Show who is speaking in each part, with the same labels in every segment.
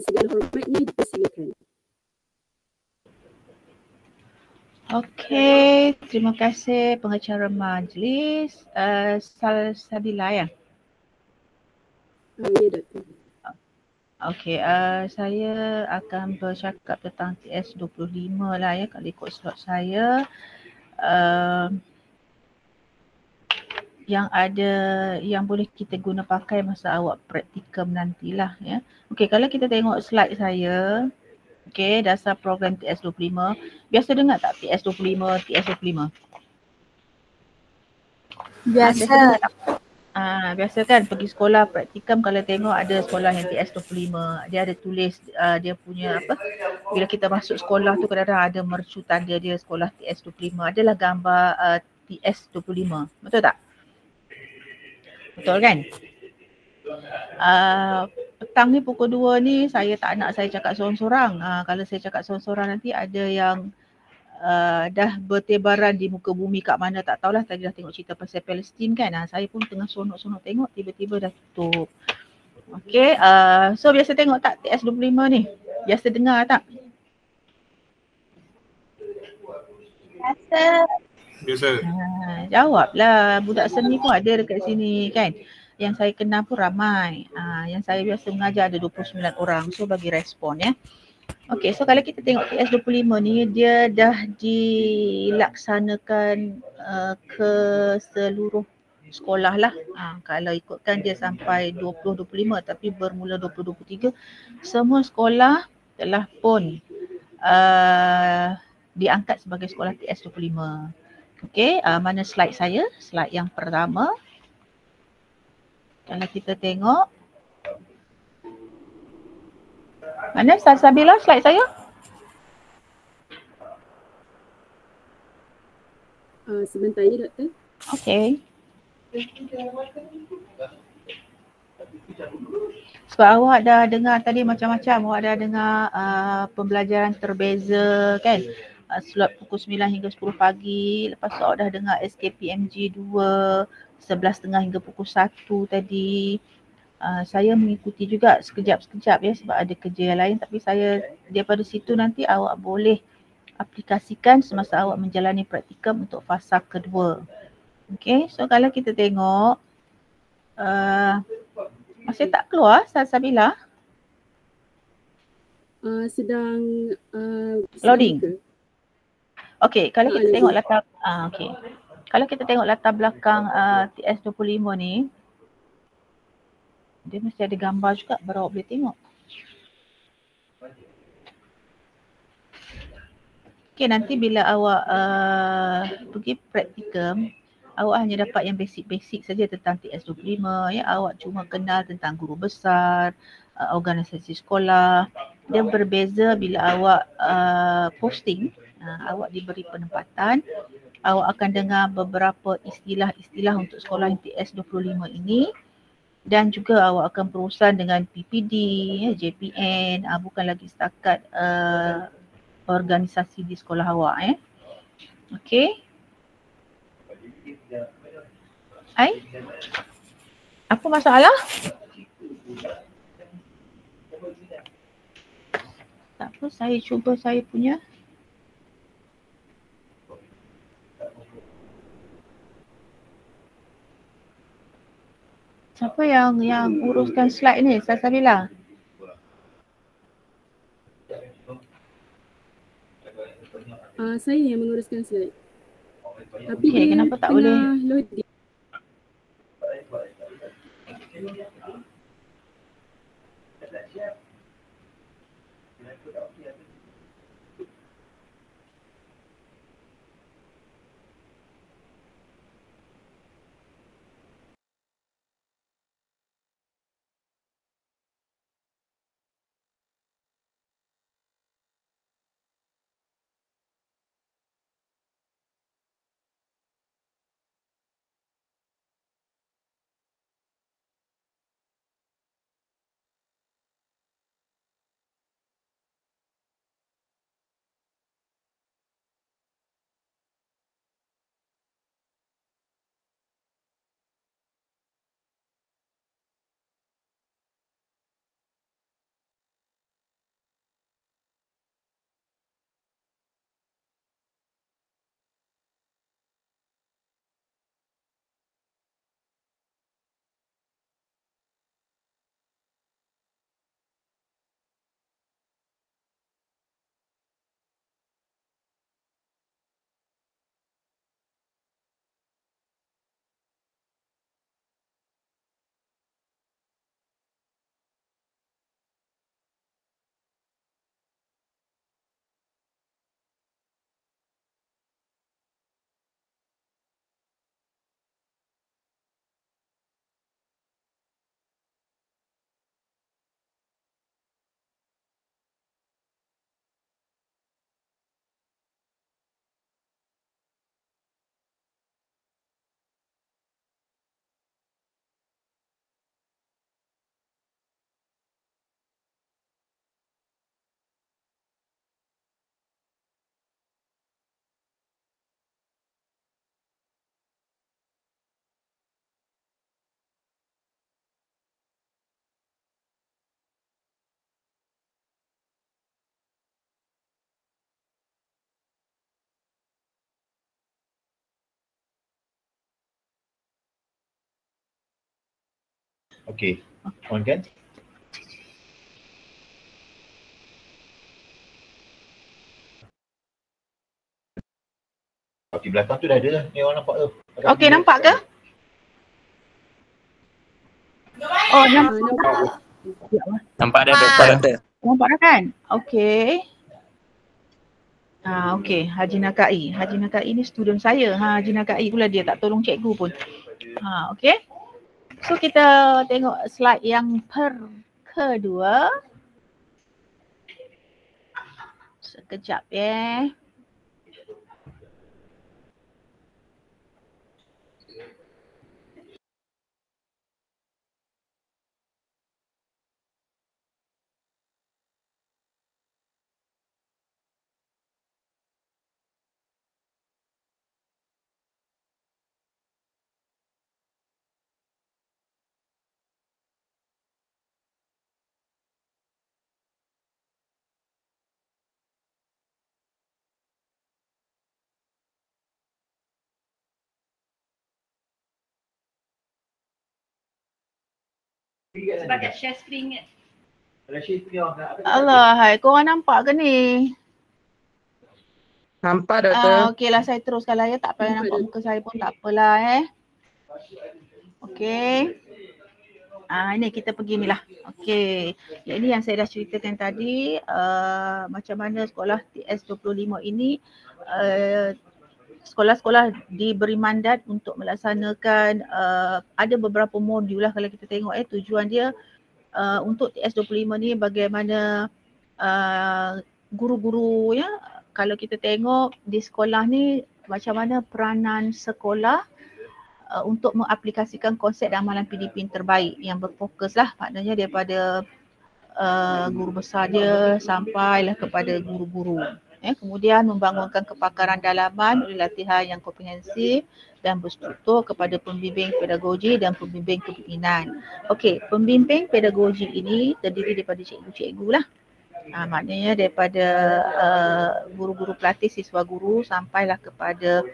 Speaker 1: segala hormatnya dipersilakan.
Speaker 2: Okey, terima kasih pengacara majlis. Salsabila ya?
Speaker 1: Ya, Doktor.
Speaker 2: Okey, saya akan bercakap tentang TS25 lah ya, kalau ikut slot saya. Yang ada, yang boleh kita guna pakai masa awak praktikum nantilah ya. Okey, kalau kita tengok slide saya, okey, dasar program TS25. Biasa dengar tak TS25, TS25?
Speaker 3: Biasa.
Speaker 2: Biasa dengar tak? Biasa kan pergi sekolah praktikum, kalau tengok ada sekolah yang TS25, dia ada tulis dia punya apa, bila kita masuk sekolah tu kadang-kadang ada mercu tanda dia sekolah TS25, adalah gambar TS25, betul tak? Betul kan? Petang ni pukul 2 ni saya tak nak saya cakap sorang-sorang. Kalau saya cakap sorang-sorang nanti ada yang dah bertebaran di muka bumi kat mana tak tahulah. Tadi dah tengok cerita pasal Palestin kan. Saya pun tengah sonok-sonok tengok, tiba-tiba dah tutup. Okay, so biasa tengok tak TS25 ni? Biasa dengar tak?
Speaker 3: Biasa.
Speaker 4: Biasa.
Speaker 2: Jawablah, budak seni pun ada dekat sini kan. Yang saya kenal pun ramai. Yang saya biasa mengajar ada 29 orang. So bagi respon ya. Okey, so kalau kita tengok TS25 ni, dia dah dilaksanakan ke seluruh sekolah lah. Kalau ikutkan dia sampai 2025 tapi bermula 2023, semua sekolah telah pun diangkat sebagai sekolah TS25. Okey, mana slide saya? Slide yang pertama. Kalau kita tengok, mana Salsabila slide saya?
Speaker 1: Sebentar ya, Doktor.
Speaker 2: Okey. Sebab awak dah dengar tadi macam-macam, awak dah dengar pembelajaran terbeza kan, slot pukul 9 hingga 10 pagi, lepas tu awak dah dengar SKPMG 2, 11.30 hingga pukul 1 tadi. Saya mengikuti juga sekejap-sekejap ya sebab ada kerja yang lain, tapi saya daripada situ nanti awak boleh aplikasikan semasa awak menjalani praktikum untuk fasa kedua. Okay, so kalau kita tengok masih tak keluar Salsabila?
Speaker 1: Sedang
Speaker 2: Loading. Okey, kalau kita
Speaker 1: loading.
Speaker 2: tengok latar okey. Kalau kita tengok latar belakang TS25 ni, dia mesti ada gambar juga baru awak boleh tengok. Okey, nanti bila awak pergi praktikum, awak hanya dapat yang basic-basic saja tentang TS25 ya. Awak cuma kenal tentang guru besar, organisasi sekolah. Dia berbeza bila awak posting, awak diberi penempatan, awak akan dengar beberapa istilah-istilah untuk sekolah yang TS25 ini, dan juga awak akan berurusan dengan PPD, JPN, bukan lagi setakat organisasi di sekolah awak Okey. Apa masalah? Tak apa, saya cuba saya punya. Siapa yang uruskan slide ni? Salsabila?
Speaker 1: Saya yang menguruskan slide. Tapi
Speaker 2: Okey,
Speaker 1: dia
Speaker 2: kenapa tak
Speaker 1: tengah
Speaker 2: boleh?
Speaker 1: loading.
Speaker 4: Okey. On kan? Okey, belakang tu dah ada dah. Ni orang nampak tu.
Speaker 2: Okey, nampak ke? Oh, nampak.
Speaker 5: Nampak dah doktor.
Speaker 2: Nampak dah kan? Okey. Okey, Haji Nakai. Haji Nakai ni student saya. Haji Nakai pula dia tak tolong cikgu pun. Okey. So kita tengok slide yang kedua. Sekejap ya. Sebab kat share screen kan? Allah, hai, korang nampak ke ni?
Speaker 5: Nampak doktor.
Speaker 2: Okey lah, saya teruskan lah ya. Tak payah nampak muka saya pun tak apalah Okey. Ini kita pergi ni lah. Okey. Ini yang saya dah ceritakan tadi. Macam mana sekolah TS25 ini sekolah-sekolah diberi mandat untuk melaksanakan ada beberapa modul lah kalau kita tengok tujuan dia untuk TS25 ni bagaimana guru-guru ya, kalau kita tengok di sekolah ni macam mana peranan sekolah untuk mengaplikasikan konsep dan amalan PDP yang terbaik yang berfokus lah maknanya daripada guru besar dia sampailah kepada guru-guru. Kemudian membangunkan kepakaran dalaman oleh latihan yang komprehensif dan berstruktur kepada pembimbing pedagogi dan pembimbing kepimpinan. Okey, pembimbing pedagogi ini terdiri daripada cikgu-cikgu lah. Maknanya daripada guru-guru pelatih, siswa guru sampailah kepada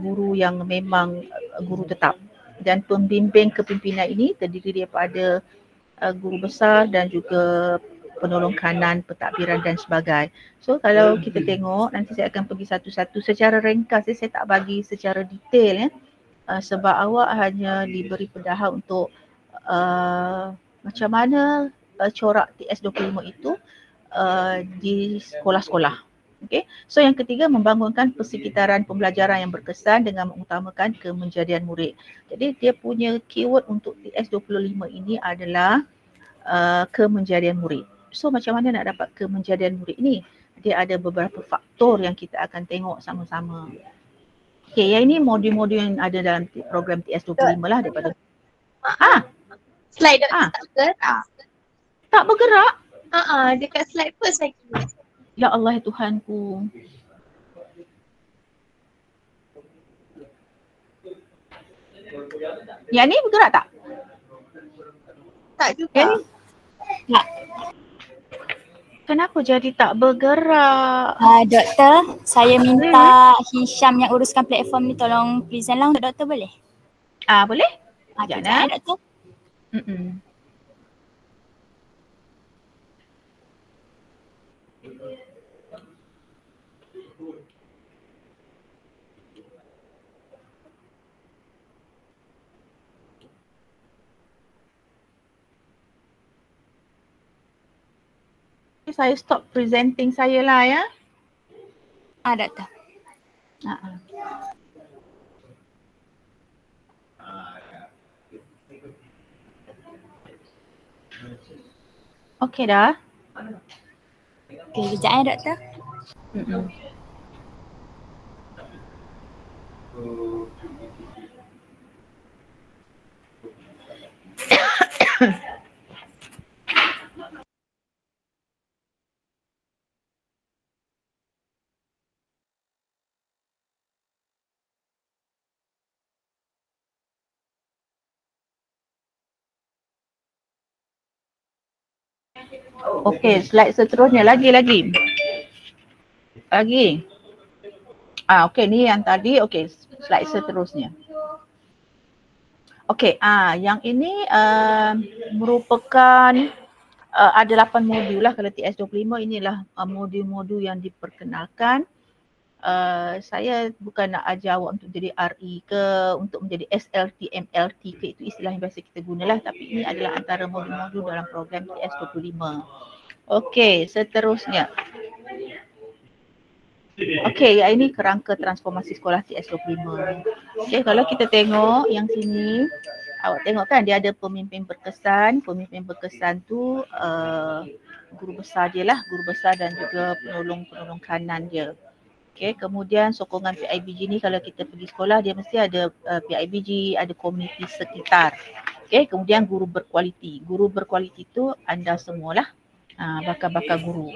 Speaker 2: guru yang memang guru tetap. Dan pembimbing kepimpinan ini terdiri daripada guru besar dan juga penolong kanan, pentadbiran dan sebagainya. So kalau kita tengok, nanti saya akan pergi satu-satu secara ringkas, saya tak bagi secara detail sebab awak hanya diberi pendahat untuk macam mana corak TS25 itu di sekolah-sekolah. Okay. So yang ketiga, membangunkan persekitaran pembelajaran yang berkesan dengan mengutamakan kemenjadian murid. Jadi dia punya keyword untuk TS25 ini adalah kemenjadian murid. So macam mana nak dapat kemenjadian murid ni? Dia ada beberapa faktor yang kita akan tengok sama-sama. Okay, yang ini modul-modul yang ada dalam program TS25 lah daripada.
Speaker 3: Slide tak bergerak.
Speaker 2: Tak bergerak?
Speaker 3: Dekat slide first lagi.
Speaker 2: Ya Allah ya Tuhanku. Yang ni bergerak tak?
Speaker 3: Tak juga.
Speaker 2: Tak. Kenapa jadi tak bergerak?
Speaker 6: Doktor, saya minta Hisham yang uruskan platform ni tolong present lah untuk doktor boleh?
Speaker 2: Boleh?
Speaker 6: Jangan doktor.
Speaker 2: Saya stop presenting saya lah ya.
Speaker 6: Doktor.
Speaker 2: Okey dah.
Speaker 6: Okey, kejap doktor.
Speaker 2: Okey, slide seterusnya lagi. Okey, ni yang tadi. Okey, slide seterusnya. Okey, yang ini merupakan ada 8 modul lah. Kalau TS25 inilah modul-modul yang diperkenalkan. Saya bukan nak ajar awak untuk jadi RE ke, untuk menjadi SLT, MLT ke, itu istilah yang biasa kita gunalah, tapi ini adalah antara modul-modul dalam program TS25. Okey, seterusnya. Okey, ini kerangka transformasi sekolah TS25. Okey, kalau kita tengok yang sini, awak tengok kan dia ada pemimpin berkesan. Pemimpin berkesan tu guru besar dia lah, guru besar dan juga penolong-penolong kanan dia. Okey, kemudian sokongan PIBG ni kalau kita pergi sekolah dia mesti ada PIBG, ada komuniti sekitar. Okey, kemudian guru berkualiti. Guru berkualiti tu anda semualah, bakal-bakal guru.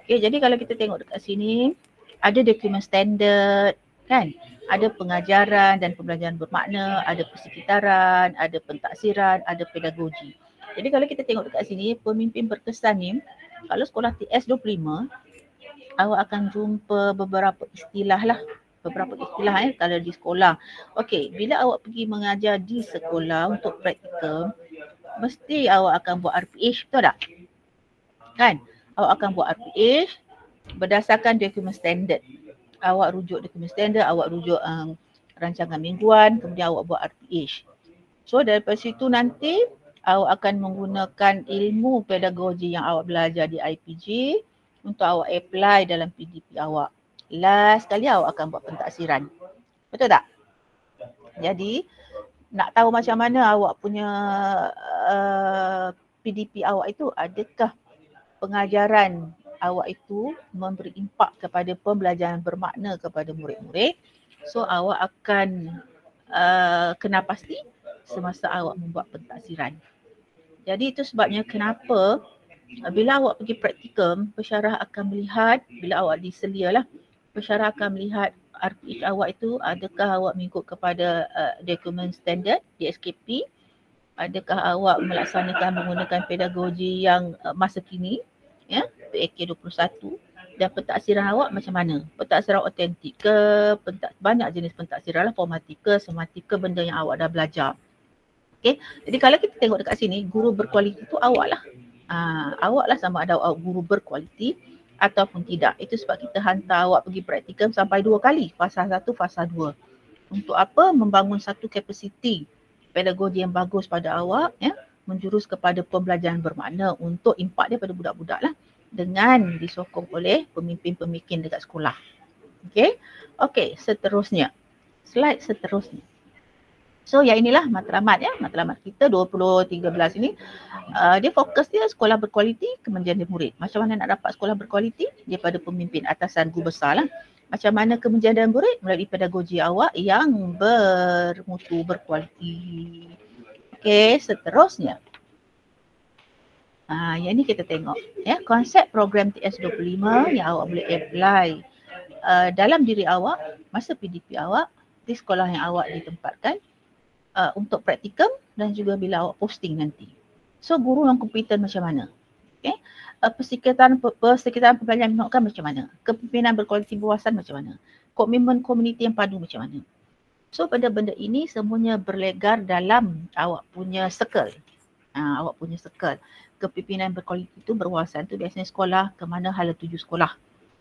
Speaker 2: Okey, jadi kalau kita tengok dekat sini ada dokumen standard kan, ada pengajaran dan pembelajaran bermakna, ada persekitaran, ada pentaksiran, ada pedagogi. Jadi kalau kita tengok dekat sini pemimpin berkesan ni, kalau sekolah TS25 awak akan jumpa beberapa istilah lah, kalau di sekolah. Okey, bila awak pergi mengajar di sekolah untuk praktikal, mesti awak akan buat RPH, betul tak? Kan? Awak akan buat RPH berdasarkan dokumen standard. Awak rujuk dokumen standard, awak rujuk rancangan mingguan, kemudian awak buat RPH. So daripada situ nanti awak akan menggunakan ilmu pedagogi yang awak belajar di IPG untuk awak apply dalam PDP awak. Last kali awak akan buat pentaksiran. Betul tak? Jadi nak tahu macam mana awak punya PDP awak itu, adakah pengajaran awak itu memberi impak kepada pembelajaran bermakna kepada murid-murid, so awak akan kenal pasti semasa awak membuat pentaksiran. Jadi itu sebabnya kenapa bila awak pergi praktikum, pensyarah akan melihat, bila awak diselia lah, pensyarah akan melihat RPH awak itu adakah awak mengikut kepada dokumen standard DSKP, adakah awak melaksanakan menggunakan pedagogi yang masa kini, ya, PAK 21, dan pentaksiran awak macam mana? Pentaksiran otentik ke, banyak jenis pentaksiran lah, formatif ke, somatif ke, benda yang awak dah belajar. Okay, jadi kalau kita tengok dekat sini, guru berkualiti tu awak lah. Awak lah sama ada awak guru berkualiti ataupun tidak. Itu sebab kita hantar awak pergi praktikum sampai 2 kali, fasa 1, fasa 2. Untuk apa? Membangun satu kapasiti pedagogi yang bagus pada awak, ya, menjurus kepada pembelajaran bermakna untuk impak dia pada budak-budak lah, dengan disokong oleh pemimpin-pemimpin dekat sekolah. Okey, seterusnya. Slide seterusnya. So yang inilah matlamat, ya, matlamat kita 2013 ini. Dia fokus dia sekolah berkualiti, kemenjadian murid. Macam mana nak dapat sekolah berkualiti? Daripada pemimpin atasan guru besar lah. Macam mana kemenjadian murid? Melalui pedagogi awak yang bermutu, berkualiti. Okey, seterusnya. Yang ni kita tengok, ya, konsep program TS25 yang awak boleh apply dalam diri awak masa PDP awak di sekolah yang awak ditempatkan untuk praktikum dan juga bila awak posting nanti. So guru yang kompeten macam mana? Okay. Persekitaran pembelajaran menolakkan macam mana? Kepimpinan berkualiti berwawasan macam mana? Komitmen komuniti yang padu macam mana? So benda-benda ini semuanya berlegar dalam awak punya circle. Awak punya circle. Kepimpinan berkualiti itu, berwawasan tu biasanya sekolah ke mana hala tuju sekolah.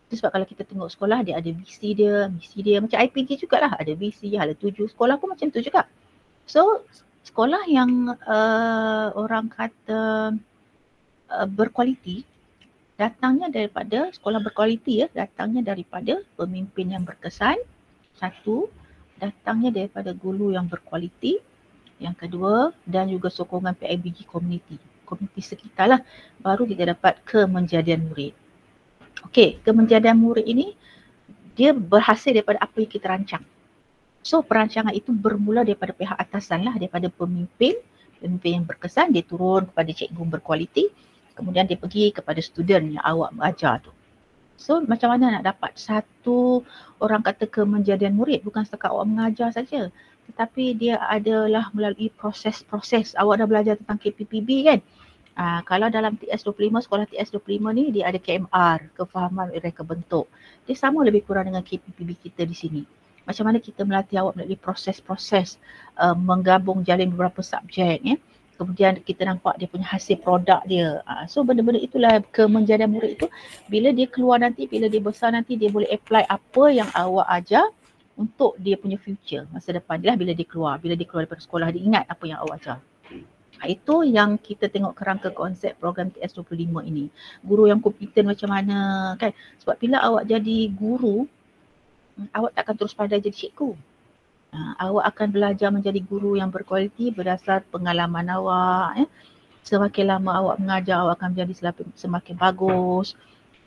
Speaker 2: Itu sebab kalau kita tengok sekolah dia ada visi dia, misi dia. Macam IPG jugalah, ada visi, hala tuju. Sekolah pun macam tu juga. So sekolah yang orang kata berkualiti, datangnya daripada sekolah berkualiti, ya, datangnya daripada pemimpin yang berkesan, satu, datangnya daripada guru yang berkualiti, yang kedua, dan juga sokongan PIBG community sekitar lah, baru kita dapat kemenjadian murid. Okey, kemenjadian murid ini dia berhasil daripada apa yang kita rancang. So perancangan itu bermula daripada pihak atasan lah, daripada pemimpin yang berkesan, dia turun kepada cikgu berkualiti, kemudian dia pergi kepada student yang awak mengajar tu. So macam mana nak dapat satu orang kata kemenjadian murid, bukan setakat awak mengajar saja, tetapi dia adalah melalui proses-proses. Awak dah belajar tentang KPPB kan? Kalau dalam TS25, sekolah TS25 ni dia ada KMR, kefahaman reka bentuk. Dia sama lebih kurang dengan KPPB kita di sini. macam mana kita melatih awak melalui proses-proses menggabung jalin beberapa subjek ya. Kemudian kita nampak dia punya hasil produk dia. So benda-benda itulah kemenjadian murid itu, bila dia keluar nanti, bila dia besar nanti, dia boleh apply apa yang awak ajar untuk dia punya future, masa depan dia lah bila dia keluar. Bila dia keluar daripada sekolah, dia ingat apa yang awak ajar. Itu yang kita tengok kerangka konsep program TS25 ini. Guru yang kompeten macam mana kan. Sebab bila awak jadi guru, awak takkan terus pandai jadi cikgu. Awak akan belajar menjadi guru yang berkualiti berdasar pengalaman awak. Semakin lama awak mengajar, awak akan menjadi semakin bagus.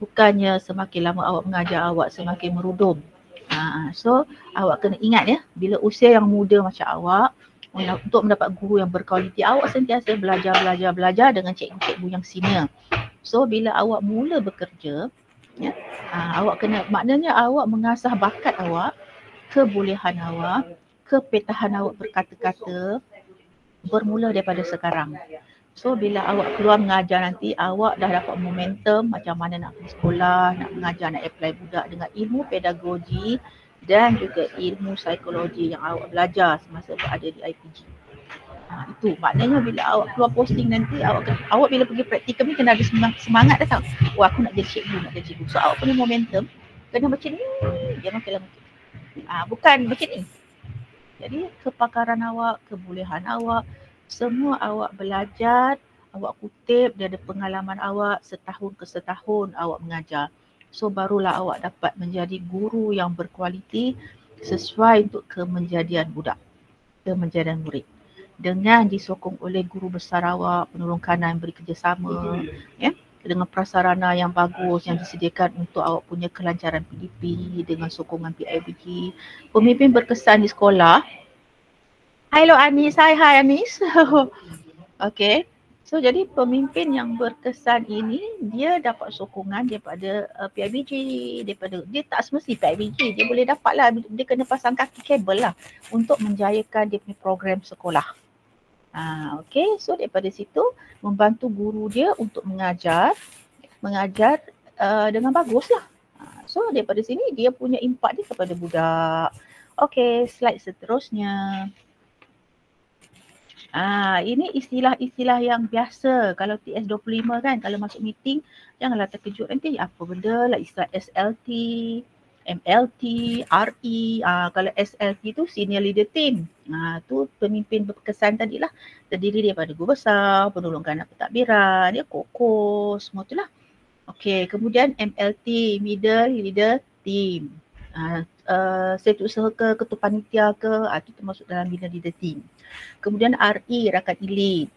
Speaker 2: Bukannya semakin lama awak mengajar, awak semakin merudum. So awak kena ingat ya, bila usia yang muda macam awak, untuk mendapat guru yang berkualiti, awak sentiasa belajar dengan cikgu-cikgu yang senior. So bila awak mula bekerja, ya, awak kena, maknanya awak mengasah bakat awak, kebolehan awak, kepetahan awak berkata-kata bermula daripada sekarang. So bila awak keluar mengajar nanti, awak dah dapat momentum macam mana nak pergi sekolah, nak mengajar, nak apply budak dengan ilmu pedagogi dan juga ilmu psikologi yang awak belajar semasa berada di IPG. Itu maknanya bila awak keluar posting nanti, awak bila pergi praktikum ni kena ada semangat dah tahu. Wah, aku nak jadi cikgu, So awak punya momentum kena macam ni, jangan kira macam ni. Bukan macam ni. Jadi kepakaran awak, kebolehan awak, semua awak belajar, awak kutip dari pengalaman awak setahun ke setahun awak mengajar. So barulah awak dapat menjadi guru yang berkualiti sesuai untuk kemenjadian budak, kemenjadian murid. Dengan disokong oleh guru besar awak, penolong kanan beri kerjasama, ya, dengan prasarana yang bagus yang disediakan untuk awak punya kelancaran PDP dengan sokongan PIBG. Pemimpin berkesan di sekolah. Hello Anis, hi Anis. Okay, so jadi pemimpin yang berkesan ini dia dapat sokongan daripada PIBG, daripada dia tak semesti PIBG, dia boleh dapat lah, dia kena pasang kaki kabel lah untuk menjayakan dia punya program sekolah. Okay, so daripada situ membantu guru dia untuk mengajar dengan bagus lah. So daripada sini dia punya impact dia kepada budak. Okay, slide seterusnya. Ini istilah-istilah yang biasa kalau TS25 kan, kalau masuk meeting janganlah terkejut nanti apa benda lah istilah SLT, MLT, RE. Kalau SLT tu senior leader team. Tu pemimpin berkesan tadilah, terdiri daripada guru besar, penolong kanak pentadbiran, dia koko, semua tu lah. Okey, kemudian MLT, middle leader team. Setiausaha ke, ketua panitia ke, itu termasuk dalam middle leader team. Kemudian RE, rakan elit.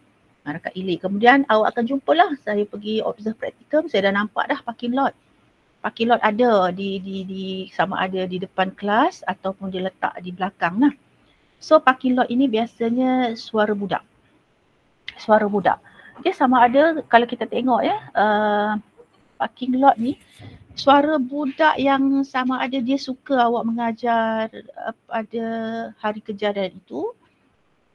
Speaker 2: Rakan elit. Kemudian awak akan jumpalah, saya pergi observe practicum, saya dah nampak dah parking lot. Parking lot ada di sama ada di depan kelas ataupun dia letak di belakang lah. So parking lot ini biasanya suara budak. Suara budak. Dia sama ada kalau kita tengok ya, parking lot ni suara budak yang sama ada dia suka awak mengajar pada hari kejadian itu.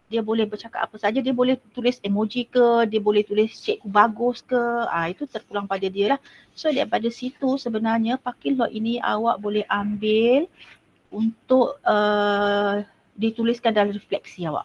Speaker 2: Dia boleh bercakap apa saja, dia boleh tulis emoji ke, dia boleh tulis cikgu bagus ke, itu terpulang pada dia lah. So daripada situ sebenarnya parking lot ini awak boleh ambil untuk dituliskan dalam refleksi awak.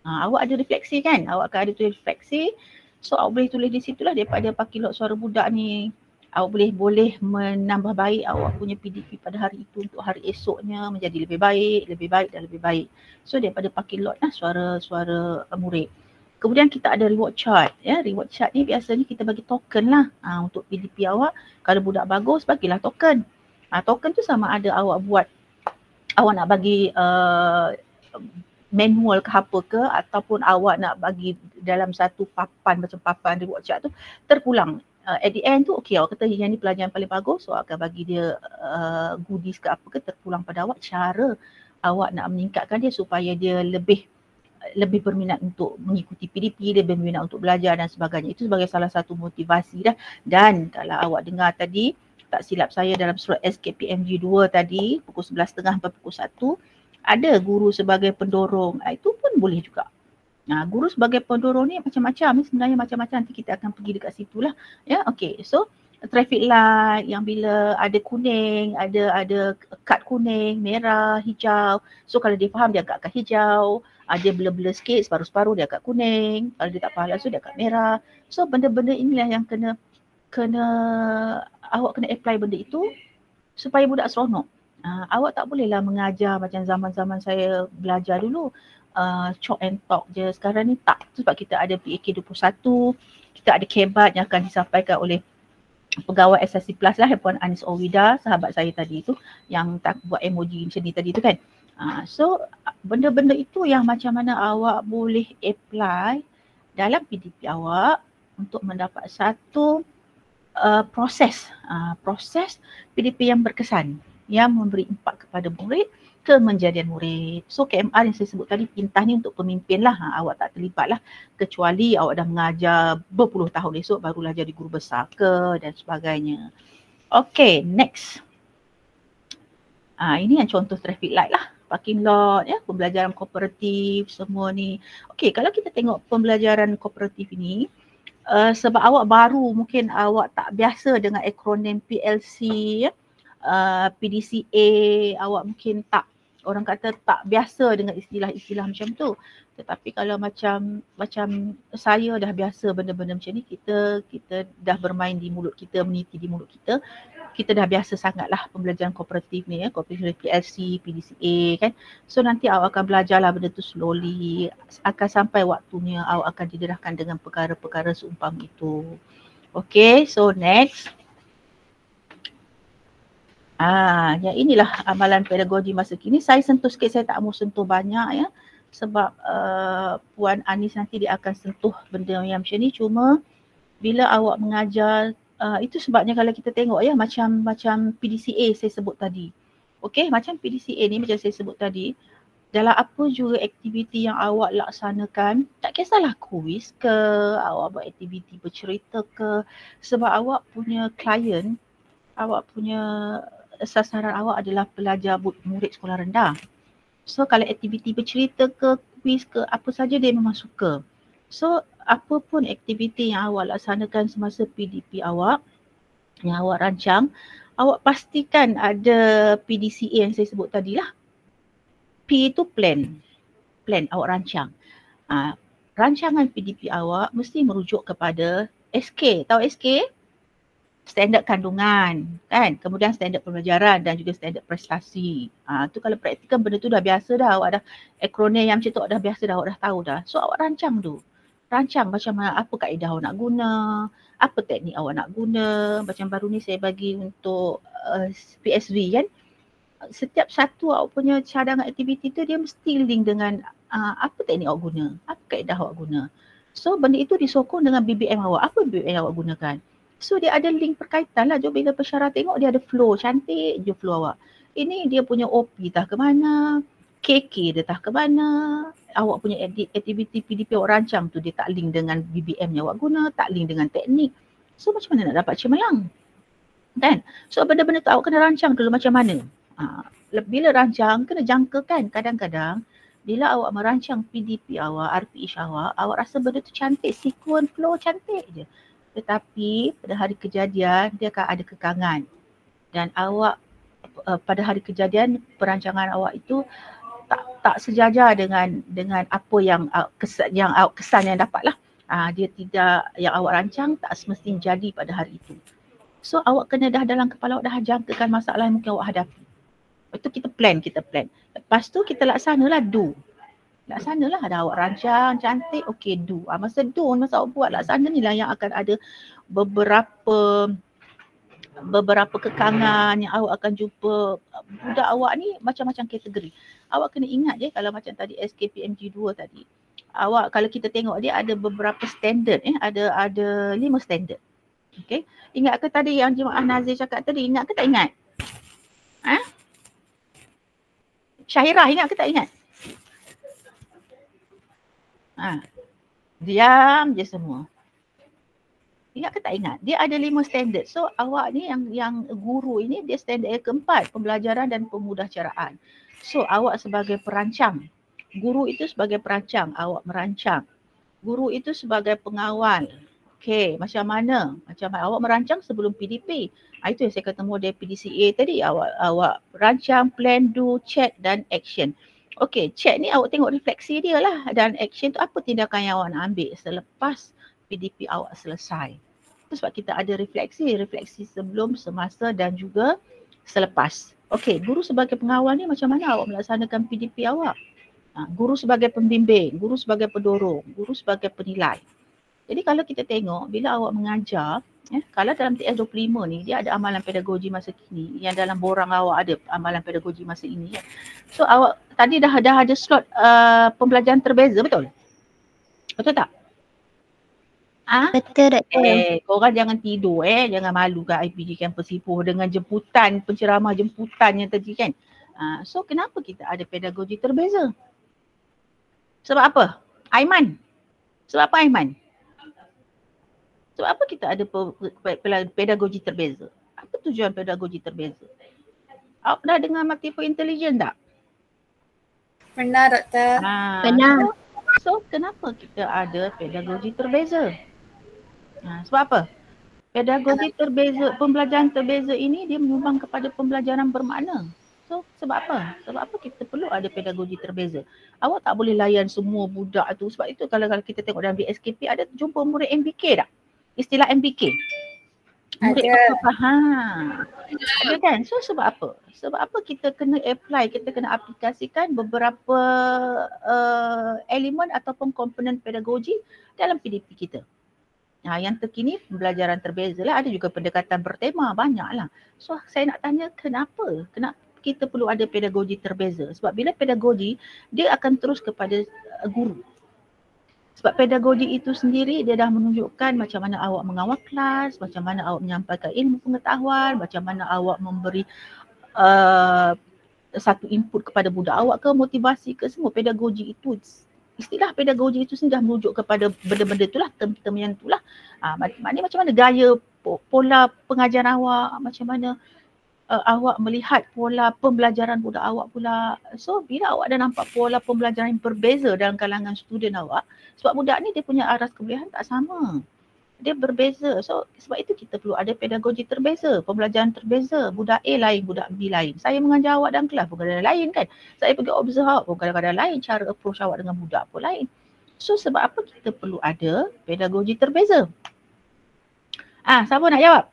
Speaker 2: Awak ada refleksi kan, awak akan ada tulis refleksi. So awak boleh tulis di situlah daripada parking lot suara budak ni. Awak boleh menambah baik awak punya PDP pada hari itu untuk hari esoknya menjadi lebih baik dan lebih baik. So daripada parking lot lah suara murid. Kemudian kita ada reward chart. Ya, reward chart ni biasanya kita bagi token lah untuk PDP awak. Kalau budak bagus bagilah token. Token tu sama ada awak buat, awak nak bagi manual ke apa ke, ataupun awak nak bagi dalam satu papan macam papan reward chart tu terpulang. At the end tu okey, awak kata yang ni pelajaran paling bagus, so awak akan bagi dia goodies ke apa ke terpulang pada awak. Cara awak nak meningkatkan dia supaya dia lebih berminat untuk mengikuti PDP, dia berminat untuk belajar dan sebagainya. Itu sebagai salah satu motivasi dah. Dan kalau awak dengar tadi, tak silap saya dalam surat SKPMG 2 tadi pukul 11.30 sampai pukul 1 ada guru sebagai pendorong, itu pun boleh juga. Guru sebagai pendorong ni macam-macam, sebenarnya macam-macam, nanti kita akan pergi dekat situ lah. Ya, okey. So traffic light yang bila ada kuning, ada kad kuning, merah, hijau. So kalau dia faham dia agak hijau, dia blur-blur sikit, separuh-separuh dia agak kuning. Kalau dia tak faham langsung dia agak merah. So benda-benda inilah yang kena awak kena apply benda itu supaya budak seronok. Awak tak bolehlah mengajar macam zaman-zaman saya belajar dulu. Chalk and talk je. Sekarang ni tak. Sebab kita ada PAK 21, kita ada kebat yang akan disampaikan oleh pegawai SSC Plus lah, Puan Anis Owida, sahabat saya tadi tu yang tak buat emoji macam ni tadi tu kan. So benda-benda itu yang macam mana awak boleh apply dalam PDP awak untuk mendapat satu proses PDP yang berkesan, yang memberi impak kepada murid, kemenjadian murid. So KMR yang saya sebut tadi, perintah ni untuk pemimpin lah, awak tak terlibat lah kecuali awak dah mengajar berpuluh tahun, esok barulah jadi guru besar ke dan sebagainya. Okay, next. Ini yang contoh traffic light lah, parking lot, ya, pembelajaran kooperatif semua ni. Okay, kalau kita tengok pembelajaran kooperatif ini, sebab awak baru, mungkin awak tak biasa dengan akronim PLC, ya, PDCA, awak mungkin tak, orang kata tak biasa dengan istilah-istilah macam tu. Tetapi kalau macam saya dah biasa benda-benda macam ni, kita dah bermain di mulut kita, meniti di mulut kita dah biasa sangatlah pembelajaran kooperatif ni, ya, kooperatif PLC, PDCA kan. So nanti awak akan belajarlah benda tu slowly, akan sampai waktunya awak akan didedahkan dengan perkara-perkara seumpama itu. Okay, so next. Yang inilah amalan pedagogi masa kini. Saya sentuh sikit, saya tak mau sentuh banyak, ya. Sebab Puan Anis nanti dia akan sentuh benda yang macam ni. Cuma bila awak mengajar, itu sebabnya kalau kita tengok, ya, macam PDCA saya sebut tadi. Okey, macam PDCA ni macam saya sebut tadi, dalam apa juga aktiviti yang awak laksanakan, tak kisahlah kuis ke, awak buat aktiviti bercerita ke, sebab awak punya klien, awak punya sasaran awak adalah pelajar murid sekolah rendah. So kalau aktiviti bercerita ke, kuis ke, apa saja dia memang suka. So apa pun aktiviti yang awak laksanakan semasa PDP awak, yang awak rancang, awak pastikan ada PDCA yang saya sebut tadi lah. P itu plan awak rancang. Rancangan PDP awak mesti merujuk kepada SK. Tahu SK? Standard kandungan kan, kemudian standard pembelajaran dan juga standard prestasi. Tu kalau praktikal benda tu dah biasa dah, awak dah akronim yang macam tu dah biasa dah, awak dah tahu dah. So awak rancang macam mana, apa kaedah awak nak guna, apa teknik awak nak guna. Macam baru ni saya bagi untuk PSV kan, setiap satu awak punya cadangan aktiviti tu dia mesti link dengan apa teknik awak guna, apa kaedah awak guna. So benda itu disokong dengan BBM awak. Apa BBM awak gunakan? So dia ada link berkaitan lah. Jom bila pesyarah tengok dia ada flow, cantik je flow awak. Ini dia punya OP dah ke mana, KK dia dah ke mana, awak punya aktiviti PDP awak rancang tu dia tak link dengan BBM yang awak guna, tak link dengan teknik. So macam mana nak dapat cemerlang? Kan? So benda-benda tu awak kena rancang dulu macam mana. Bila rancang kena jangkakan. Kadang-kadang bila awak merancang PDP awak, RPH awak rasa benda tu cantik, sequence flow cantik je. Tetapi pada hari kejadian dia akan ada kekangan, dan awak pada hari kejadian perancangan awak itu tak sejajar dengan apa yang kesan yang dapatlah. Dia tidak, yang awak rancang tak semestinya jadi pada hari itu. So awak kena dah dalam kepala awak dah jangkakan masalah yang mungkin awak hadapi. Lepas tu kita plan. Lepas tu kita laksanalah laksanalah, ada awak rancang cantik, okey do. Masa awak buat laksana ni lah yang akan ada beberapa kekangan yang awak akan jumpa. Budak awak ni macam-macam kategori. Awak kena ingat je, kalau macam tadi SKPMG 2 tadi, awak kalau kita tengok dia ada beberapa standard, ada 5 standard. Okey, ingat ke tadi yang Jemaah Nazir cakap tadi, ingat ke tak ingat? Syahirah ingat ke tak ingat? Diam je semua. Ingat ke tak ingat? Dia ada 5 standard. So awak ni yang guru ini dia standard yang keempat, pembelajaran dan pemudahcaraan. So awak sebagai perancang, guru itu sebagai perancang, awak merancang. Guru itu sebagai pengawal. Okey, macam mana? Macam mana awak merancang sebelum PDP? Itu yang saya kata model PDCA tadi. Awak rancang, plan, do, check dan action. Okey, check ni awak tengok refleksi dia lah. Dan action tu apa tindakan yang awak nak ambil selepas PDP awak selesai. Itu sebab kita ada refleksi sebelum, semasa dan juga selepas. Okey, guru sebagai pengawal ni macam mana awak melaksanakan PDP awak? Guru sebagai pembimbing, guru sebagai pendorong, guru sebagai penilai. Jadi kalau kita tengok bila awak mengajar, kalau dalam TS25 ni dia ada amalan pedagogi masa kini, yang dalam borang awak ada amalan pedagogi masa ini. So awak tadi dah ada slot pembelajaran terbeza, betul? Betul tak?
Speaker 3: Betul, Doktor.
Speaker 2: Korang jangan tidur jangan malu kat IPG Campus Ipoh dengan jemputan, penceramah jemputan yang tadi kan. So kenapa kita ada pedagogi terbeza? Sebab apa? Aiman. Sebab apa Aiman? Sebab apa kita ada pedagogi terbeza? Apa tujuan pedagogi terbeza? Awak pernah dengar multiple intelligence tak?
Speaker 3: Pernah, Doktor.
Speaker 6: Pernah.
Speaker 2: So kenapa kita ada pedagogi terbeza? Sebab apa? Pedagogi terbeza, pembelajaran terbeza ini dia menyumbang kepada pembelajaran bermakna. So sebab apa? Sebab apa kita perlu ada pedagogi terbeza? Awak tak boleh layan semua budak tu. Sebab itu kalau kita tengok dalam BSKP ada jumpa murid MBK tak? Istilah MBK. Murid apa faham. Ada kan? So sebab apa? Sebab apa kita kena apply, kita kena aplikasikan beberapa elemen ataupun komponen pedagogi dalam PDP kita. Yang terkini pembelajaran terbeza lah, ada juga pendekatan bertema, banyaklah. So saya nak tanya kenapa kita perlu ada pedagogi terbeza? Sebab bila pedagogi dia akan terus kepada guru. Sebab pedagogi itu sendiri dia dah menunjukkan macam mana awak mengawal kelas, macam mana awak menyampaikan ilmu pengetahuan, macam mana awak memberi satu input kepada budak awak ke, motivasi ke, semua pedagogi itu. Istilah pedagogi itu sendiri dah merujuk kepada benda-benda itulah, term-term yang itulah. Maknanya macam mana gaya, pola pengajaran awak, macam mana awak melihat pola pembelajaran budak awak pula. So bila awak dah nampak pola pembelajaran yang berbeza dalam kalangan student awak, sebab budak ni dia punya aras kebolehan tak sama. Dia berbeza. So sebab itu kita perlu ada pedagogi terbeza, pembelajaran terbeza. Budak A lain, budak B lain. Saya mengajar awak dalam kelas pun kadang-kadang lain kan. Saya pergi observe awak pun kadang-kadang lain. Cara approach awak dengan budak pun lain. So sebab apa kita perlu ada pedagogi terbeza? Siapa nak jawab?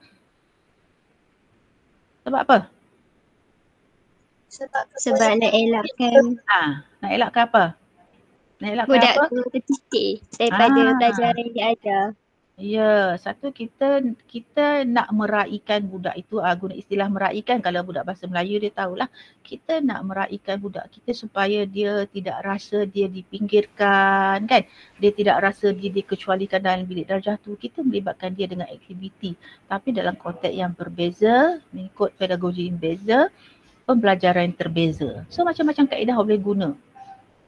Speaker 2: Sebab apa?
Speaker 3: Sebab nak elakkan
Speaker 2: nak elakkan apa? Nak elakkan
Speaker 3: budak
Speaker 2: apa?
Speaker 3: tu tertitik daripada pelajaran yang dia ajar.
Speaker 2: Ya, satu kita nak meraihkan budak itu, guna istilah meraihkan, kalau budak bahasa Melayu dia tahulah. Kita nak meraihkan budak kita supaya dia tidak rasa dia dipinggirkan kan. Dia tidak rasa dia dikecualikan dalam bilik darjah tu. Kita melibatkan dia dengan aktiviti. Tapi dalam konteks yang berbeza, mengikut pedagogi yang berbeza, pembelajaran yang terbeza. So macam-macam kaedah boleh guna.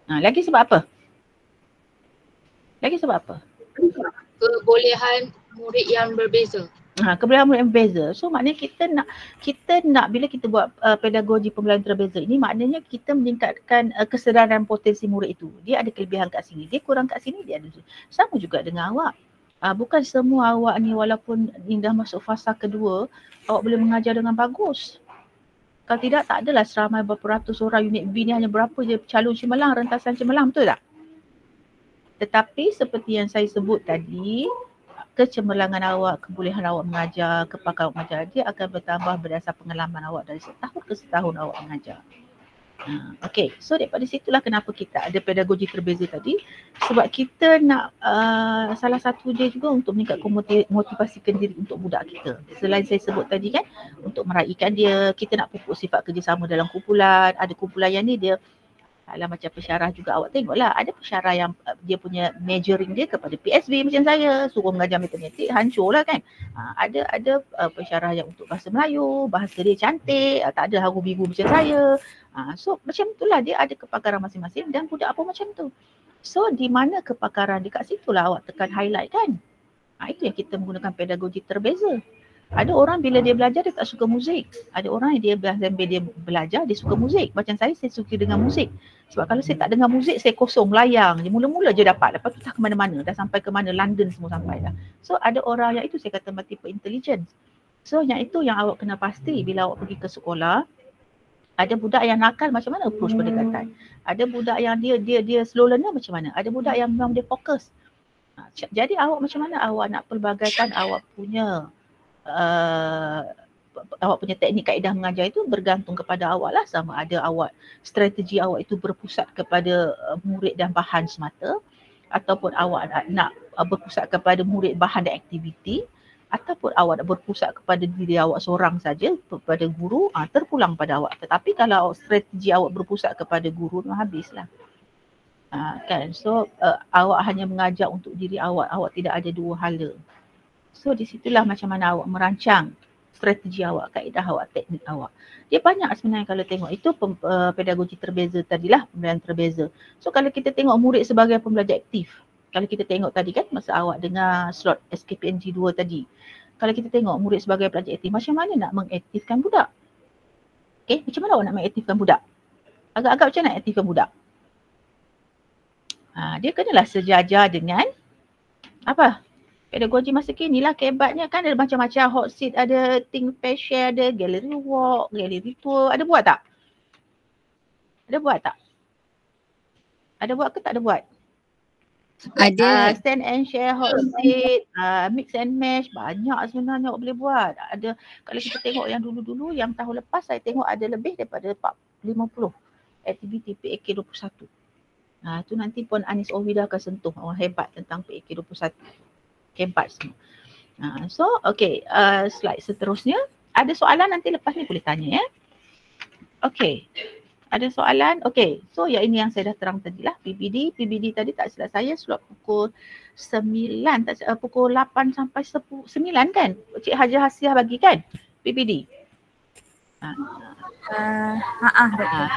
Speaker 2: Lagi sebab apa?
Speaker 7: Kebolehan murid yang berbeza.
Speaker 2: Kebolehan murid yang berbeza. So maknanya kita nak bila kita buat pedagogi pembelajaran terbeza ini, maknanya kita meningkatkan kesedaran potensi murid itu. Dia ada kelebihan kat sini, dia kurang kat sini, dia ada. Sama juga dengan awak. Bukan semua awak ni walaupun dah masuk fasa kedua, awak boleh mengajar dengan bagus. Kalau tidak, tak adalah seramai berapa ratus orang unit B ni hanya berapa je calon cemerlang, rentasan cemerlang, betul tak? Tetapi seperti yang saya sebut tadi, kecemerlangan awak, kebolehan awak mengajar, kepakaran awak mengajar, dia akan bertambah berdasar pengalaman awak dari setahun ke setahun awak mengajar. Okay, so daripada situlah kenapa kita ada pedagogi terbeza tadi. Sebab kita nak salah satu dia juga untuk meningkatkan motivasikan diri untuk budak kita. Selain saya sebut tadi kan, untuk meraihkan dia, kita nak pupuk sifat kerjasama dalam kumpulan. Ada kumpulan yang ni dia macam pensyarah juga awak tengoklah, ada pensyarah yang dia punya majoring dia kepada PSB macam saya, suruh mengajar matematik, hancurlah kan. Ada pensyarah yang untuk bahasa Melayu, bahasa dia cantik, tak ada haru biru macam saya. So macam itulah, dia ada kepakaran masing-masing dan budak apa macam tu. So di mana kepakaran, dekat situlah awak tekan highlight kan. Itu yang kita menggunakan pedagogi terbeza. Ada orang bila dia belajar dia tak suka muzik. Ada orang yang sambil dia belajar dia suka muzik. Macam saya suka dengar muzik. Sebab kalau saya tak dengar muzik saya kosong, layang je. Mula-mula je dapat. Lepas tu tak ke mana-mana. Dah sampai ke mana, London semua sampai dah. So ada orang yang itu saya kata multiple intelligence. So yang itu yang awak kena pasti bila awak pergi ke sekolah. Ada budak yang nakal macam mana approach pendekatan. Ada budak yang dia slow learner macam mana. Ada budak yang memang dia fokus. Jadi awak macam mana awak nak pelbagaikan awak punya teknik kaedah mengajar itu bergantung kepada awak lah, sama ada awak strategi awak itu berpusat kepada murid dan bahan semata ataupun awak nak berpusat kepada murid, bahan dan aktiviti ataupun awak nak berpusat kepada diri awak seorang saja, kepada guru, terpulang pada awak. Tetapi kalau strategi awak berpusat kepada guru, habislah. Kan, so awak hanya mengajar untuk diri awak tidak ada dua hala. So di situlah macam mana awak merancang strategi awak, kaedah awak, teknik awak. Dia banyak sebenarnya kalau tengok. Itu pedagogi terbeza tadilah, pembelajaran terbeza. So kalau kita tengok murid sebagai pembelajar aktif, kalau kita tengok tadi kan masa awak dengar slot SKPNG 2 tadi. Kalau kita tengok murid sebagai pelajar aktif, macam mana nak mengaktifkan budak? Okay, macam mana awak nak mengaktifkan budak? Agak-agak macam mana nak aktifkan budak? Dia kenalah sejajar dengan apa? Pedagogi masa kini lah, kebatnya kan ada macam-macam, hot seat, ada think, pair, share, ada gallery walk, gallery tour. Ada buat tak? Ada buat tak? Ada buat ke tak ada buat?
Speaker 3: Ada.
Speaker 2: Stand and share, hot seat, mix and match, banyak sebenarnya awak boleh buat. Ada, kalau kita tengok yang dulu-dulu, yang tahun lepas saya tengok ada lebih daripada 50 aktiviti PAK 21. Tu nanti pun Anis Owida akan sentuh orang hebat tentang PAK 21. Hebat semua. So, okay, slide seterusnya. Ada soalan nanti lepas ni boleh tanya ya. Okay, ada soalan? Okay, so yang ini yang saya dah terang tadi lah. PBD tadi tak silap saya slot pukul 9, pukul 8 sampai 9 kan? Cik Haja Hasiah bagi kan? PBD.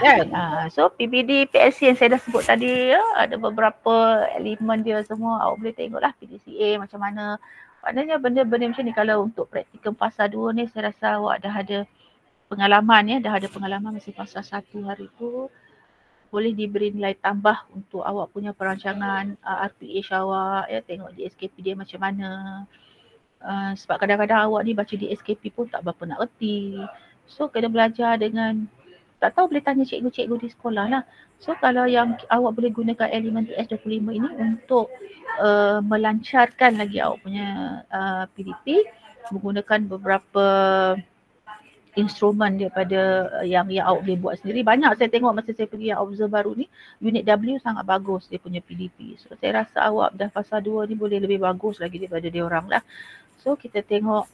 Speaker 2: Kan? So PBD, PLC yang saya dah sebut tadi ya, ada beberapa elemen dia semua. Awak boleh tengoklah PDCA macam mana. Maknanya benda-benda macam ni kalau untuk praktikum fasa 2 ni saya rasa awak dah ada pengalaman ya, dah ada pengalaman masa fasa 1 hari tu. Boleh diberi nilai tambah untuk awak punya perancangan RPH awak ya, tengok di SKP dia macam mana. Sebab kadang-kadang awak ni baca di SKP pun tak berapa nak erti. So kena belajar dengan, tak tahu boleh tanya cikgu-cikgu di sekolah lah. So kalau yang awak boleh gunakan elemen TS25 ini untuk melancarkan lagi awak punya PDP, menggunakan beberapa instrumen daripada yang awak boleh buat sendiri. Banyak saya tengok masa saya pergi yang observe baru ni, unit W sangat bagus dia punya PDP. So saya rasa awak dah fasa 2 ni boleh lebih bagus lagi daripada dia orang lah. So kita tengok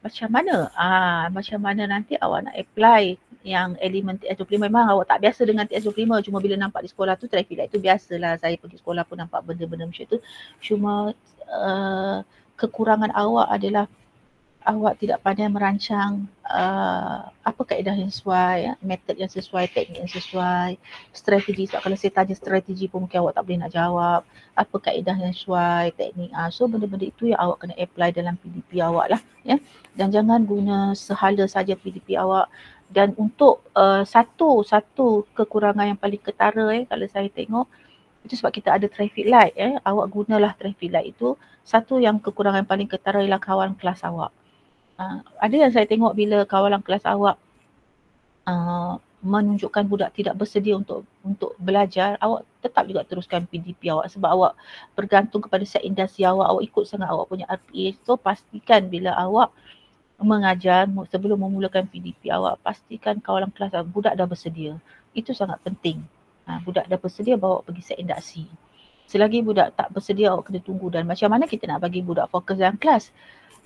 Speaker 2: macam mana nanti awak nak apply yang elemen TS25. Memang awak tak biasa dengan TS25, cuma bila nampak di sekolah tu traffic light tu biasalah. Saya pergi sekolah pun nampak benda-benda macam tu. Cuma kekurangan awak adalah awak tidak pandai merancang apa kaedah yang sesuai, metod yang sesuai, teknik yang sesuai, strategi. Sebab kalau saya tanya strategi pun mungkin awak tak boleh nak jawab. Apa kaedah yang sesuai, teknik. So benda-benda itu yang awak kena apply dalam PDP awak lah ya. Dan jangan guna sehala saja PDP awak. Dan untuk satu kekurangan yang paling ketara kalau saya tengok, itu sebab kita ada traffic light awak gunalah traffic light itu. Satu yang kekurangan yang paling ketara ialah kawan kelas awak. Ada yang saya tengok bila kawalan kelas awak menunjukkan budak tidak bersedia untuk belajar, awak tetap juga teruskan PDP awak sebab awak bergantung kepada set industri awak ikut sangat awak punya RPA. So pastikan bila awak mengajar, sebelum memulakan PDP awak, pastikan kawalan kelas budak dah bersedia. Itu sangat penting. Budak dah bersedia, bawa pergi set industri. Selagi budak tak bersedia, awak kena tunggu. Dan macam mana kita nak bagi budak fokus dalam kelas?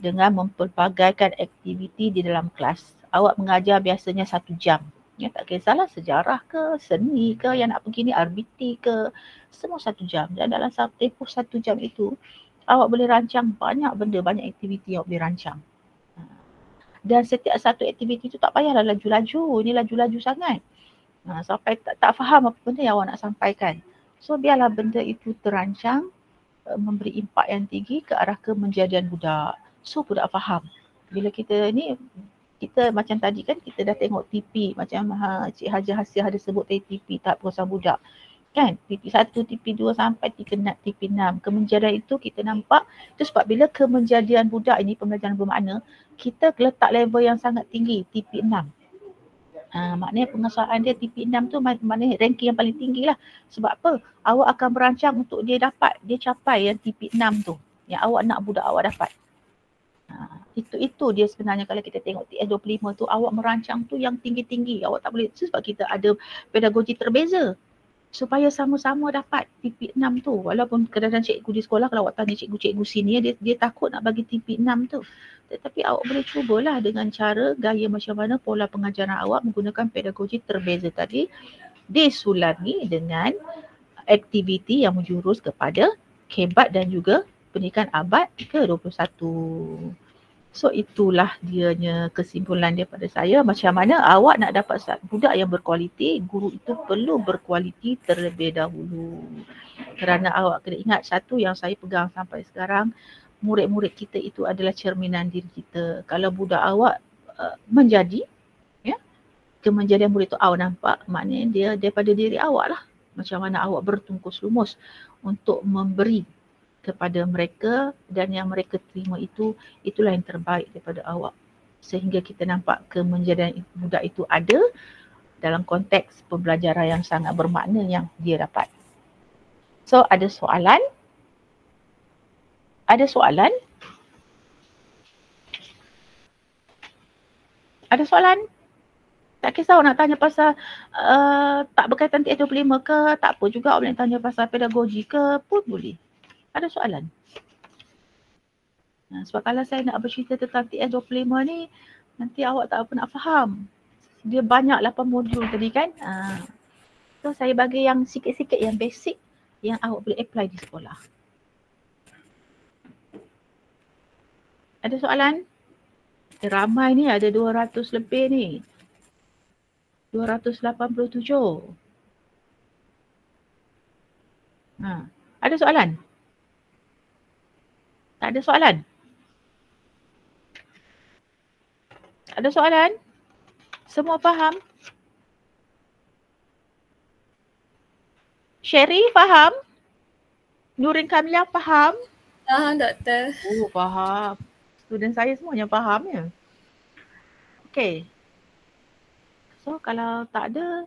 Speaker 2: Dengan mempelbagaikan aktiviti di dalam kelas. Awak mengajar biasanya 1 jam. Ya, tak kisahlah sejarah ke, seni ke, yang nak pergi ni RBT ke, semua 1 jam. Dan dalam tempoh 1 jam itu, awak boleh rancang banyak benda, banyak aktiviti yang awak boleh rancang. Dan setiap satu aktiviti itu tak payahlah laju-laju, ini laju-laju sangat. Sampai tak faham apa benda yang awak nak sampaikan. So biarlah benda itu terancang, memberi impak yang tinggi ke arah kemenjadian budak. So budak faham. Bila kita ni, kita macam tadi kan kita dah tengok TP macam Cik Haji Hasih ada sebut tadi TP tahap penguasaan budak. Kan TP1, TP2 sampai TP6. Kemenjadian itu kita nampak itu sebab bila kemenjadian budak ini pembelajaran bermakna, kita letak level yang sangat tinggi TP6. Maknanya penguasaan dia TP6 tu maknanya ranking yang paling tinggi lah. Sebab apa? Awak akan merancang untuk dia capai yang TP6 tu. Yang awak nak budak awak dapat. Itu dia sebenarnya kalau kita tengok TS25 tu, awak merancang tu yang tinggi-tinggi. Awak tak boleh, sebab kita ada pedagogi terbeza. Supaya sama-sama dapat TP6 tu. Walaupun kadang-kadang cikgu di sekolah, kalau awak tanya cikgu-cikgu senior, dia takut nak bagi TP6 tu. Tetapi awak boleh cubalah dengan cara gaya macam mana pola pengajaran awak menggunakan pedagogi terbeza tadi disulami dengan aktiviti yang menjurus kepada kebat dan juga pendidikan abad ke-21. So itulah dianya kesimpulan daripada saya. Macam mana awak nak dapat budak yang berkualiti, guru itu perlu berkualiti terlebih dahulu. Kerana awak kena ingat satu yang saya pegang sampai sekarang, murid-murid kita itu adalah cerminan diri kita. Kalau budak awak menjadi, kemenjadian murid itu awak nampak, maknanya dia daripada diri awak lah. Macam mana awak bertungkus lumus untuk memberi kepada mereka dan yang mereka terima itulah yang terbaik daripada awak. Sehingga kita nampak kemenjadian budak itu ada dalam konteks pembelajaran yang sangat bermakna yang dia dapat. So ada soalan? Ada soalan? Ada soalan? Tak kisah awak nak tanya pasal tak berkaitan TS25 ke, tak apa juga awak nak tanya pasal pedagogi ke pun boleh. Ada soalan? Sebab kalau saya nak bercerita tentang TS25 ni, nanti awak tak apa nak faham. Dia banyak 8 modul tadi kan. So saya bagi yang sikit-sikit yang basic yang awak boleh apply di sekolah. Ada soalan? Ramai ni, ada 200 lebih ni. 287. Ada soalan? Tak ada soalan? Ada soalan? Semua faham? Sherry faham? Nurin Kamilah faham?
Speaker 8: Doktor.
Speaker 2: Oh, faham. Student saya semuanya faham ya. Okay. So kalau tak ada,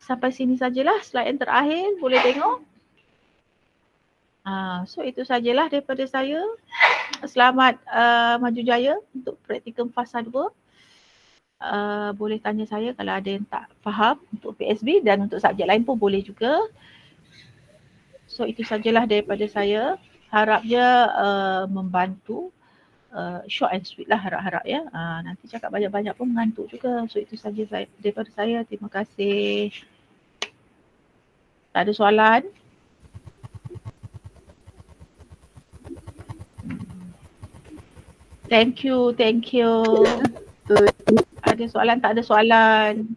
Speaker 2: sampai sini sajalah slide yang terakhir. Boleh tengok? So itu sajalah daripada saya. Selamat maju jaya untuk praktikum fasa 2. Boleh tanya saya kalau ada yang tak faham untuk PSB dan untuk subjek lain pun boleh juga. So itu sajalah daripada saya. Harapnya membantu. Short and sweet lah harap-harap ya. Nanti cakap banyak-banyak pun mengantuk juga. So itu saja daripada saya. Terima kasih. Tak ada soalan? Thank you. Ada soalan, tak ada soalan?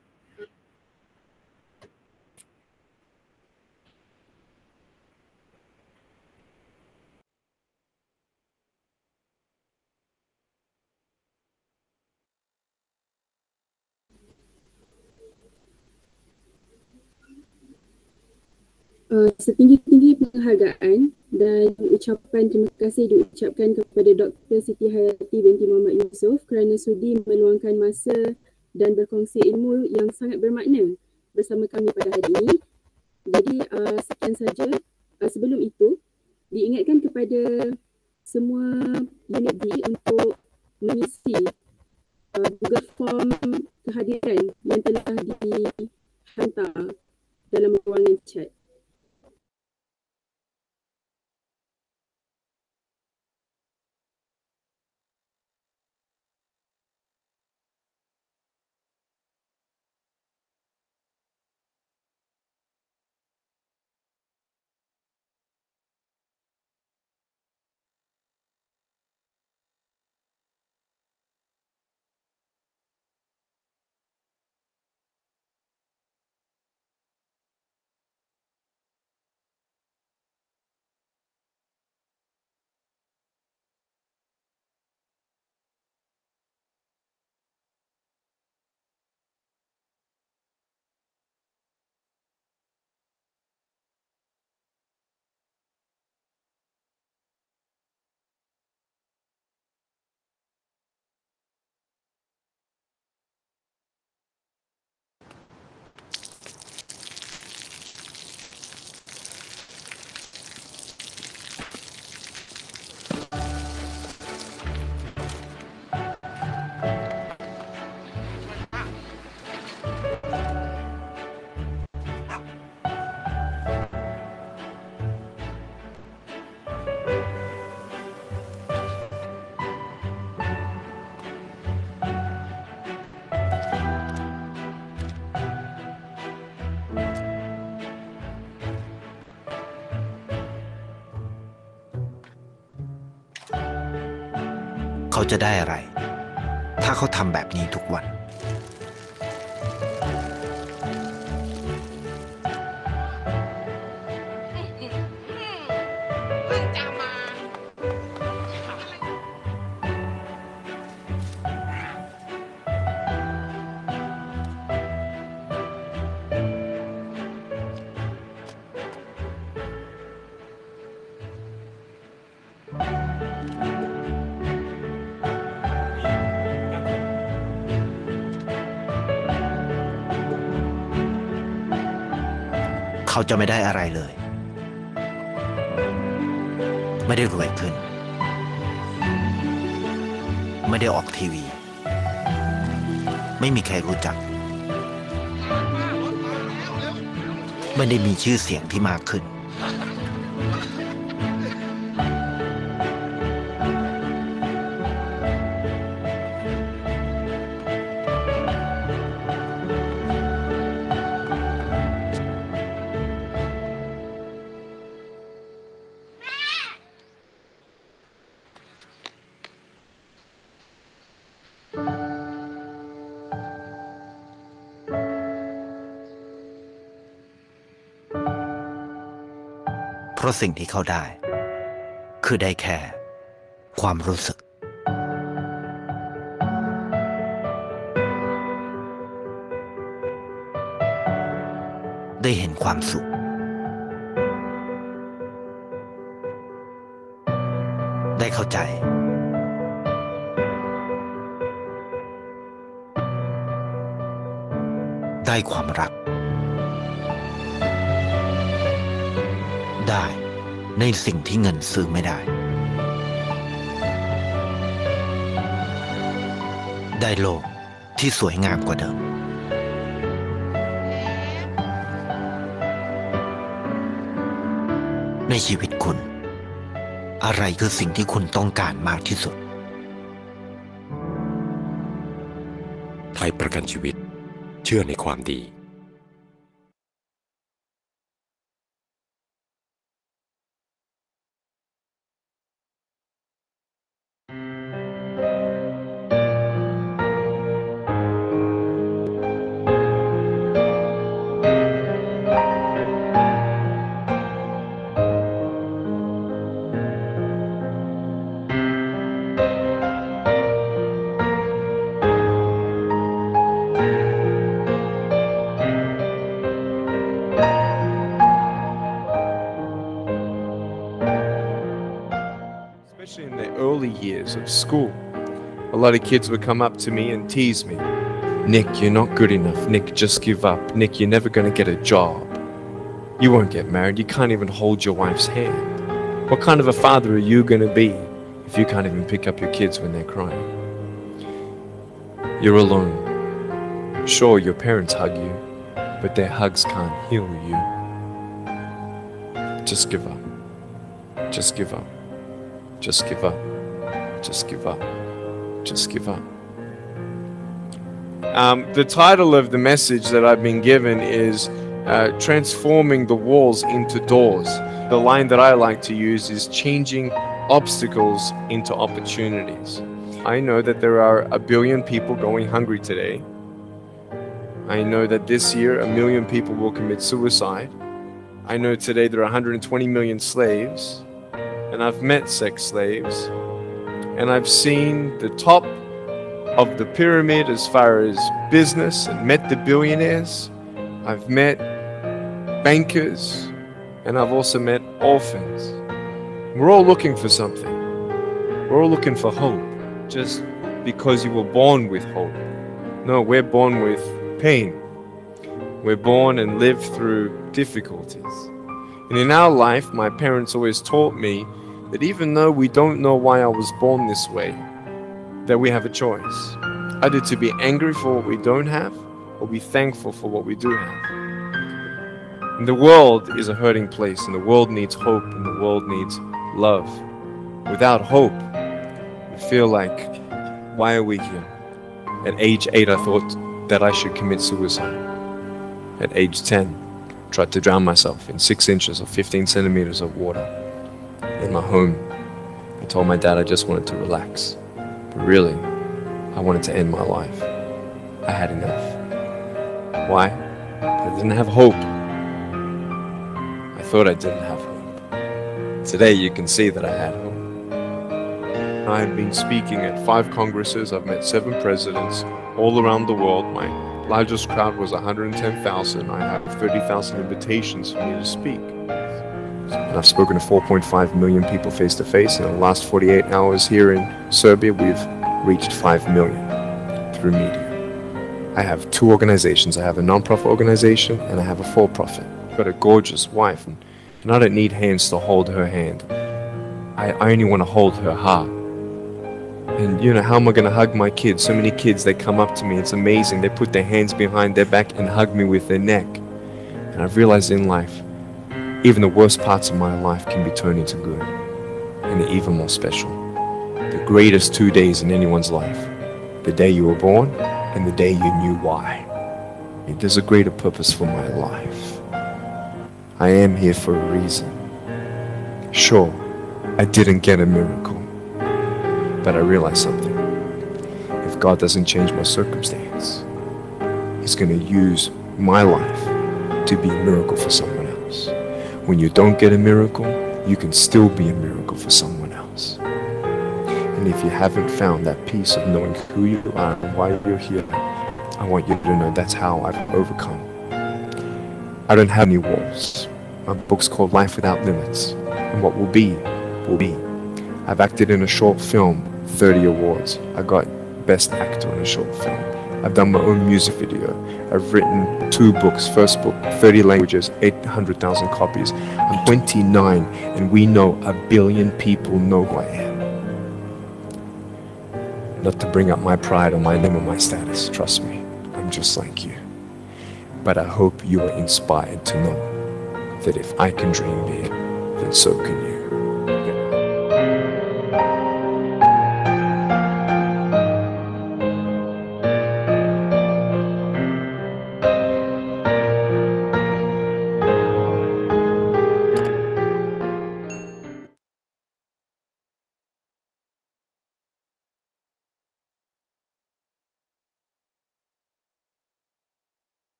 Speaker 1: Setinggi-tinggi penghargaan dan ucapan terima kasih diucapkan kepada Dr. Siti Hayati binti Muhammad Yusof kerana sudi meluangkan masa dan berkongsi ilmu yang sangat bermakna bersama kami pada hari ini. Jadi sekian saja. Sebelum itu, diingatkan kepada semua unit D untuk mengisi Google Form kehadiran yang telah dihantar dalam ruangan chat.
Speaker 8: จะได้อะไรถ้าเขาทำแบบนี้ทุกวันเขาจะไม่ได้อะไรเลยไม่ได้รวยขึ้นไม่ได้ออกทีวีไม่มีใครรู้จักไม่ได้มีชื่อเสียงที่มากขึ้นเพราะสิ่งที่เขาได้คือได้แค่ความรู้สึกได้เห็นความสุขได้เข้าใจได้ความรักได้ในสิ่งที่เงินซื้อไม่ได้ได้โลกที่สวยงามกว่าเดิมในชีวิตคุณอะไรคือสิ่งที่คุณต้องการมากที่สุด
Speaker 9: ไทยประกันชีวิตเชื่อในความดี
Speaker 10: In the early years of school, a lot of kids would come up to me and tease me. Nick, you're not good enough. Nick, just give up. Nick, you're never going to get a job. You won't get married. You can't even hold your wife's hand. What kind of a father are you going to be if you can't even pick up your kids when they're crying? You're alone. Sure, your parents hug you, but their hugs can't heal you. Just give up. Just give up. Just give up. Just give up. Just give up. The title of the message that I've been given is Transforming the Walls into Doors. The line that I like to use is changing obstacles into opportunities. I know that there are 1 billion people going hungry today. I know that this year 1 million people will commit suicide. I know today there are 120 million slaves. And I've met sex slaves, and I've seen the top of the pyramid as far as business and met the billionaires. I've met bankers, and I've also met orphans. We're all looking for something. We're all looking for hope, just because you were born with hope. No, we're born with pain. We're born and live through difficulties. And in our life, my parents always taught me that even though we don't know why I was born this way, that we have a choice. Either to be angry for what we don't have, or be thankful for what we do have. And the world is a hurting place, and the world needs hope, and the world needs love. Without hope, we feel like, why are we here? At age 8, I thought that I should commit suicide. At age 10, I tried to drown myself in 6 inches or 15 centimeters of water. In my home, I told my dad I just wanted to relax. But really, I wanted to end my life. I had enough. Why? I didn't have hope. I thought I didn't have hope. Today you can see that I had hope. I have been speaking at 5 congresses. I've met 7 presidents all around the world. My largest crowd was 110,000. I have 30,000 invitations for me to speak. And I've spoken to 4.5 million people face to face. In the last 48 hours here in Serbia, we've reached 5 million through media. I have 2 organizations. I have a non-profit organization and I have a for-profit. I've got a gorgeous wife and I don't need hands to hold her hand. I only want to hold her heart. And you know, how am I going to hug my kids? So many kids, they come up to me. It's amazing. They put their hands behind their back and hug me with their neck. And I've realized in life, even the worst parts of my life can be turned into good. And they're even more special. The greatest 2 days in anyone's life. The day you were born and the day you knew why. There's a greater purpose for my life. I am here for a reason. Sure, I didn't get a miracle. But I realized something. If God doesn't change my circumstance, He's going to use my life to be a miracle for someone else. When you don't get a miracle, you can still be a miracle for someone else. And if you haven't found that peace of knowing who you are and why you're here, I want you to know that's how I've overcome. I don't have any walls. My book's called Life Without Limits. And what will be, will be. I've acted in a short film, 30 awards. I got Best Actor in a Short Film. I've done my own music video. I've written 2 books. First book, 30 languages, 800,000 copies. I'm 29 and we know 1 billion people know who I am. Not to bring up my pride or my name or my status, trust me, I'm just like you. But I hope you are inspired to know that if I can dream big, then so can you.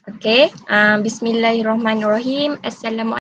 Speaker 11: Okay, bismillahirrahmanirrahim. Assalamualaikum.